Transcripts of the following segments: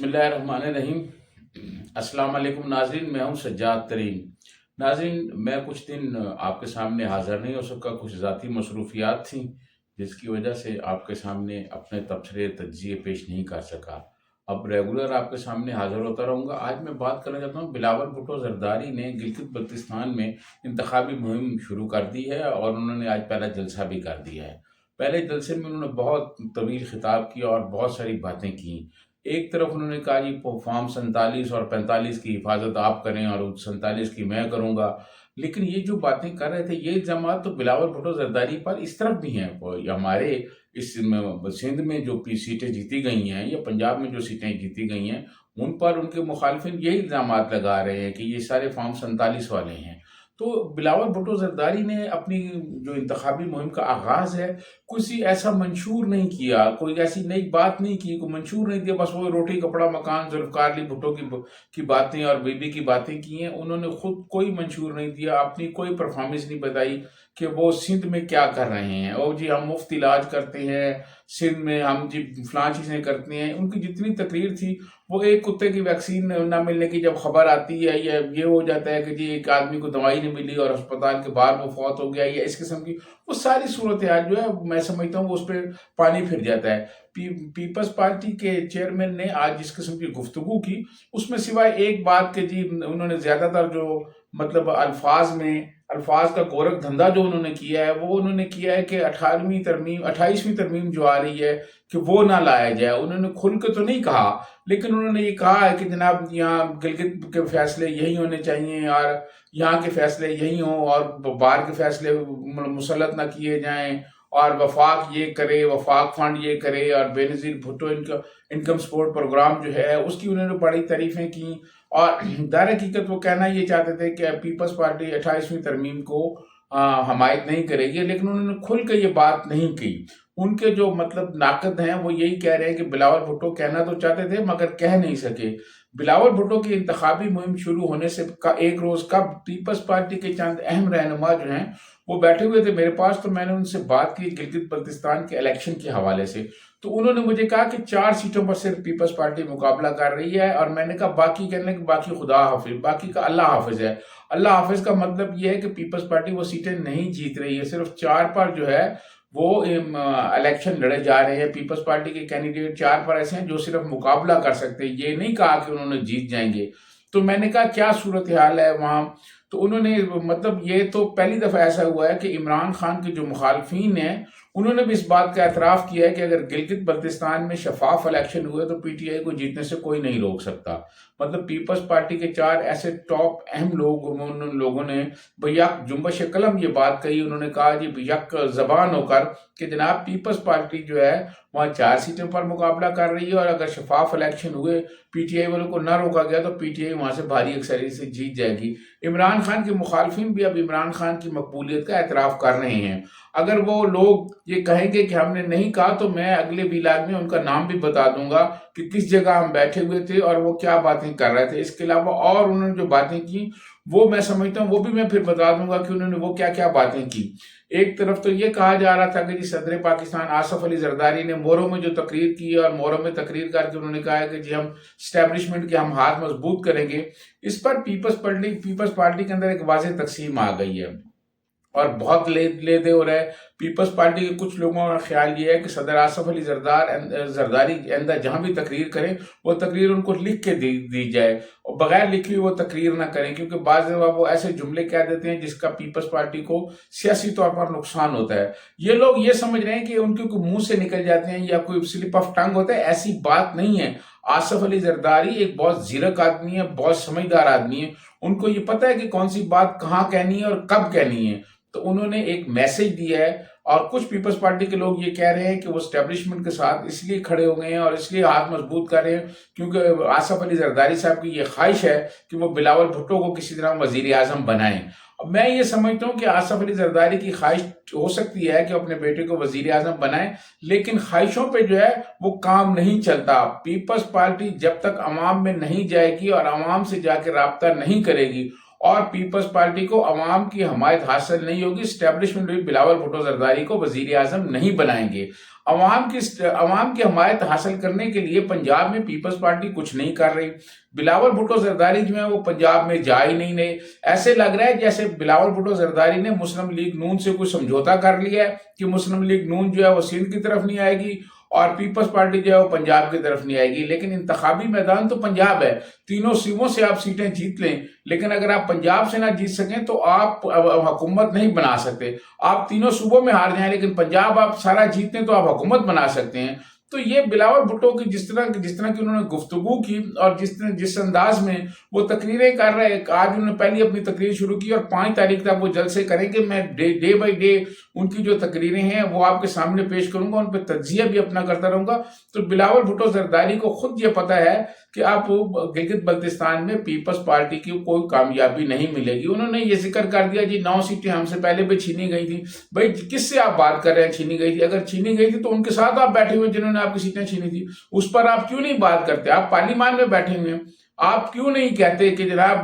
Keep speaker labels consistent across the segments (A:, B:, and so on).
A: बिस्मिल्लाहिर्रहमानिर्रहीम। अस्सलाम वालेकुम नाज़रीन, मैं हूं सज्जाद तरीन। नाज़रीन, मैं कुछ दिन आपके सामने हाज़िर नहीं हो सका, कुछ ज़ाती मसरूफियात थी जिसकी वजह से आपके सामने अपने तबसरे तज्ज़िये पेश नहीं कर सका। अब रेगुलर आपके सामने हाज़िर होता रहूँगा। आज मैं बात करना चाहता हूँ, बिलावल भुट्टो ज़रदारी ने गिलगित बल्तिस्तान में इंतखाबी मुहिम शुरू कर दी है और उन्होंने आज पहला जलसा भी कर दिया है। पहले जलसे में उन्होंने बहुत तवील खिताब किया और बहुत सारी बातें की। एक तरफ उन्होंने कहा जी फॉर्म 47 और 45 की हिफाजत आप करें और 47 की मैं करूंगा। लेकिन ये जो बातें कर रहे थे, ये इल्जामात तो बिलावल भुट्टो जरदारी पर इस तरफ भी हैं। हमारे इस सिंध में जो सीटें जीती गई हैं या पंजाब में जो सीटें जीती गई हैं, उन पर उनके मुखालिफिन यही इल्जामात लगा रहे हैं कि ये सारे फॉर्म 47 वाले हैं। तो बिलावल भुट्टो जरदारी ने अपनी जो इंतखाबी मुहिम का आगाज है, कुछ ऐसा मंशूर नहीं किया, कोई ऐसी नई बात नहीं की, कोई मंशूर नहीं दिया। बस वो रोटी कपड़ा मकान जुल्फ़िकार अली भुट्टो की बातें और बीबी की बातें की हैं। उन्होंने खुद कोई मंशूर नहीं दिया, अपनी कोई परफॉर्मेंस नहीं बताई कि वो सिंध में क्या कर रहे हैं। और जी हम मुफ्त इलाज करते हैं सिंध में, हम जी फलां चीज़ें करते हैं। उनकी जितनी तकरीर थी, वो एक कुत्ते की वैक्सीन ना मिलने की जब खबर आती है या ये हो जाता है कि जी एक आदमी को दवाई नहीं मिली और अस्पताल के बाहर वो फौत हो गया, या इस किस्म की वो सारी सूरत हाल जो है, मैं समझता हूँ उस पर पानी फिर जाता है। पीपल्स पार्टी के चेयरमैन ने आज जिस किस्म की गुफ्तगू की, उसमें सिवाय एक बात के जी उन्होंने ज्यादातर जो मतलब अल्फाज का गोरख धंधा जो उन्होंने किया है, वो उन्होंने किया है कि 28वीं तरमीम जो आ रही है कि वो ना लाया जाए। उन्होंने खुल के तो नहीं कहा, लेकिन उन्होंने ये कहा है कि जनाब यहाँ गिलगित के फैसले यही होने चाहिए और यहाँ के फैसले यही हों और बाहर के फैसले मुसल्लत ना किए जाएं, और वफाक ये करे, वफाक फंड ये करे, और Benazir Bhutto income support programme जो है उसकी उन्होंने बड़ी तारीफें की। और दर हकीकत वो कहना ये चाहते थे कि पीपल्स पार्टी 28वीं तरमीम को हमायत नहीं करेगी, लेकिन उन्होंने खुल के ये बात नहीं की। उनके जो मतलब नाकद हैं वो यही कह रहे हैं कि बिलावल भुट्टो कहना तो चाहते थे मगर कह नहीं सके। बिलावल भुट्टो की इंतखाबी मुहिम शुरू होने से एक रोज कब पीपल्स पार्टी के चंद अहम रहनुमा जो हैं वो बैठे हुए थे मेरे पास, तो मैंने उनसे बात की गिलगित बल्तिस्तान के इलेक्शन के हवाले से। तो उन्होंने मुझे कहा कि 4 सीटों पर सिर्फ पीपल्स पार्टी मुकाबला कर रही है, और मैंने कहा बाकी कहने कि बाकी खुदा हाफिज, बाकी का अल्लाह हाफिज है। अल्लाह हाफिज का मतलब यह है कि पीपल्स पार्टी वो सीटें नहीं जीत रही है, सिर्फ 4 पर जो है वो इलेक्शन लड़े जा रहे हैं। पीपल्स पार्टी के कैंडिडेट 4 पर ऐसे हैं जो सिर्फ मुकाबला कर सकते हैं, ये नहीं कहा कि उन्होंने जीत जाएंगे। तो मैंने कहा क्या सूरत हाल है वहाँ। तो उन्होंने मतलब ये तो पहली दफा ऐसा हुआ है कि इमरान खान के जो मुखालफीन हैं उन्होंने भी इस बात का एतराफ़ किया है कि अगर गिलगित बल्तिस्तान में शफाफ इलेक्शन हुए तो पीटीआई को जीतने से कोई नहीं रोक सकता। मतलब पीपल्स पार्टी के 4 ऐसे टॉप अहम लोगों ने बेयक जुम्बश कलम ये बात कही। उन्होंने कहा जी बेयक जबान होकर कि जनाब पीपल्स पार्टी जो है वहाँ 4 सीटों पर मुकाबला कर रही है, और अगर शफाफ इलेक्शन हुए पीटीआई वालों को ना रोका गया तो पीटीआई वहाँ से भारी अक्सरियत से जीत जाएगी। इमरान खान के मुखालफिन भी अब इमरान खान की मकबूलियत का एतराफ़ कर रहे हैं। अगर वो लोग ये कहेंगे कि हमने नहीं कहा, तो मैं अगले वीलाग में उनका नाम भी बता दूंगा कि किस जगह हम बैठे हुए थे और वो क्या बातें कर रहे थे। इसके अलावा और उन्होंने जो बातें की वो मैं समझता हूँ वो भी मैं फिर बता दूंगा कि उन्होंने वो क्या क्या बातें की। एक तरफ तो ये कहा जा रहा था कि जी सदर पाकिस्तान आसफ अली जरदारी ने मोरों में जो तकरीर की, और मोरों में तकरीर करके उन्होंने कहा है कि जी हम स्टैब्लिशमेंट के हम हाथ मजबूत करेंगे। इस पर पीपल्स पार्टी के अंदर एक वाज़ेह तकसीम आ गई है और बहुत ले दे हो रहा है। पीपल्स पार्टी के कुछ लोगों का ख्याल ये है कि सदर आसफ अली जरदारी अंदर जहां भी तकरीर करें वो तकरीर उनको लिख के दी जाए, और बगैर लिखी हुई वो तकरीर ना करें, क्योंकि बाज़ दफा वो ऐसे जुमले कह देते हैं जिसका पीपल्स पार्टी को सियासी तौर पर नुकसान होता है। ये लोग ये समझ रहे हैं कि उनके मुंह से निकल जाते हैं या कोई स्लिप ऑफ टंग होता है, ऐसी बात नहीं है। आसफ अली जरदारी एक बहुत जीरक आदमी है, बहुत समझदार आदमी है। उनको ये पता है कि कौन सी बात कहाँ कहनी है और कब कहनी है। तो उन्होंने एक मैसेज दिया है, और कुछ पीपल्स पार्टी के लोग ये कह रहे हैं कि वो स्टैब्लिशमेंट के साथ इसलिए खड़े हो गए हैं और इसलिए हाथ मजबूत कर रहे हैं क्योंकि आसफ अली जरदारी साहब की ये ख्वाहिश है कि वो बिलावल भुट्टो को किसी तरह वजीर आजम बनाएं। अब मैं ये समझता हूँ कि आसफ अली जरदारी की ख्वाहिश हो सकती है कि अपने बेटे को वजीर आजम बनाए, लेकिन ख्वाहिशों पे जो है वो काम नहीं चलता। पीपल्स पार्टी जब तक अवाम में नहीं जाएगी और अवाम से जाके राब्ता नहीं करेगी اور پیپلز پارٹی کو عوام کی حمایت حاصل نہیں ہوگی، اسٹیبلشمنٹ بھی بلاول بھٹو زرداری کو وزیر اعظم نہیں بنائیں گے۔ عوام کی حمایت حاصل کرنے کے لیے پنجاب میں پیپلز پارٹی کچھ نہیں کر رہی۔ بلاول بھٹو زرداری جو ہے وہ پنجاب میں جا ہی نہیں رہے۔ ایسے لگ رہا ہے جیسے بلاول بھٹو زرداری نے مسلم لیگ نون سے کوئی سمجھوتا کر لیا ہے کہ مسلم لیگ نون جو ہے وہ سندھ کی طرف نہیں آئے گی اور پیپلز پارٹی جو ہے وہ پنجاب کی طرف نہیں آئے گی۔ لیکن انتخابی میدان تو پنجاب ہے، تینوں صوبوں سے آپ سیٹیں جیت لیں، لیکن اگر آپ پنجاب سے نہ جیت سکیں تو آپ حکومت نہیں بنا سکتے۔ آپ تینوں صوبوں میں ہار جائیں لیکن پنجاب آپ سارا جیتیں تو آپ حکومت بنا سکتے ہیں۔ تو یہ بلاول بھٹو کی جس طرح کی انہوں نے گفتگو کی اور جس انداز میں وہ تقریریں کر رہے ہیں، آج انہوں نے پہلی اپنی تقریر شروع کی اور 5 تاریخ تک وہ جلسے کریں گے۔ میں ڈے بائی ڈے ان کی جو تقریریں ہیں وہ آپ کے سامنے پیش کروں گا، ان پہ تجزیہ بھی اپنا کرتا رہوں گا۔ تو بلاول بھٹو زرداری کو خود یہ پتا ہے کہ آپ گلگت بلتستان میں پیپلز پارٹی کی کوئی کامیابی نہیں ملے گی۔ انہوں نے یہ ذکر کر دیا جی 9 سیٹیں ہم سے پہلے بھی چھینی گئی تھی۔ بھائی کس سے آپ بات کر رہے ہیں چھینی گئی تھی؟ اگر چھینی گئی تھی تو ان کے ساتھ آپ بیٹھے ہوئے جنہوں نے آپ کی سیٹیں چھینی تھی، اس پر آپ کیوں نہیں بات کرتے؟ آپ پارلیمان میں بیٹھے ہوئے ہیں، آپ کیوں نہیں کہتے کہ جناب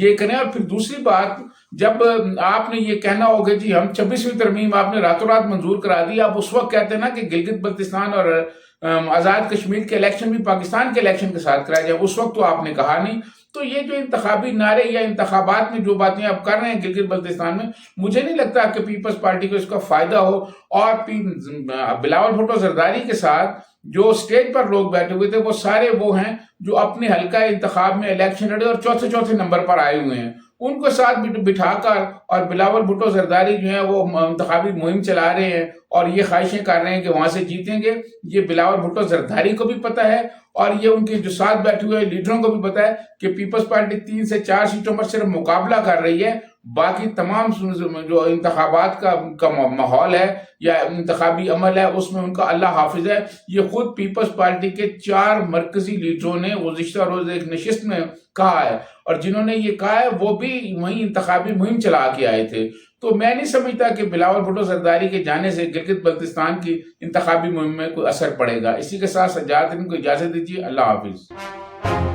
A: یہ کریں؟ اور پھر دوسری بات، جب آپ نے یہ کہنا ہوگا جی ہم 26ویں ترمیم آپ نے راتوں رات منظور کرا دی، آپ اس وقت کہتے ہیں نا کہ گلگت بلتستان اور آزاد کشمیر کے الیکشن بھی پاکستان کے الیکشن کے ساتھ کرائے جائے، اس وقت تو آپ نے کہا نہیں۔ تو یہ جو انتخابی نعرے یا انتخابات میں جو باتیں آپ کر رہے ہیں گلگت بلتستان میں، مجھے نہیں لگتا کہ پیپلز پارٹی کو اس کا فائدہ ہو۔ اور بلاول بھٹو زرداری کے ساتھ جو سٹیج پر لوگ بیٹھے ہوئے تھے وہ سارے وہ ہیں جو اپنے حلقہ انتخاب میں الیکشن لڑے اور چوتھے نمبر پر آئے ہوئے ہیں، ان کو ساتھ بٹھا کر اور بلاول بھٹو زرداری جو ہیں وہ انتخابی مہم چلا رہے ہیں اور یہ خواہشیں کر رہے ہیں کہ وہاں سے جیتیں گے۔ یہ بلاول بھٹو زرداری کو بھی پتہ ہے اور یہ ان کے جو ساتھ بیٹھے ہوئے لیڈروں کو بھی پتہ ہے کہ پیپلز پارٹی 3 سے 4 سیٹوں پر صرف مقابلہ کر رہی ہے، باقی تمام جو انتخابات کا ماحول ہے یا انتخابی عمل ہے اس میں ان کا اللہ حافظ ہے۔ یہ خود پیپلز پارٹی کے 4 مرکزی لیڈروں نے گزشتہ روز ایک نشست میں کہا ہے، اور جنہوں نے یہ کہا ہے وہ بھی وہیں انتخابی مہم چلا کے آئے تھے۔ تو میں نہیں سمجھتا کہ بلاول بھٹو زرداری کے جانے سے گلگت بلتستان کی انتخابی مہم میں کوئی اثر پڑے گا۔ اسی کے ساتھ سجاد کو اجازت دیجیے، اللہ حافظ۔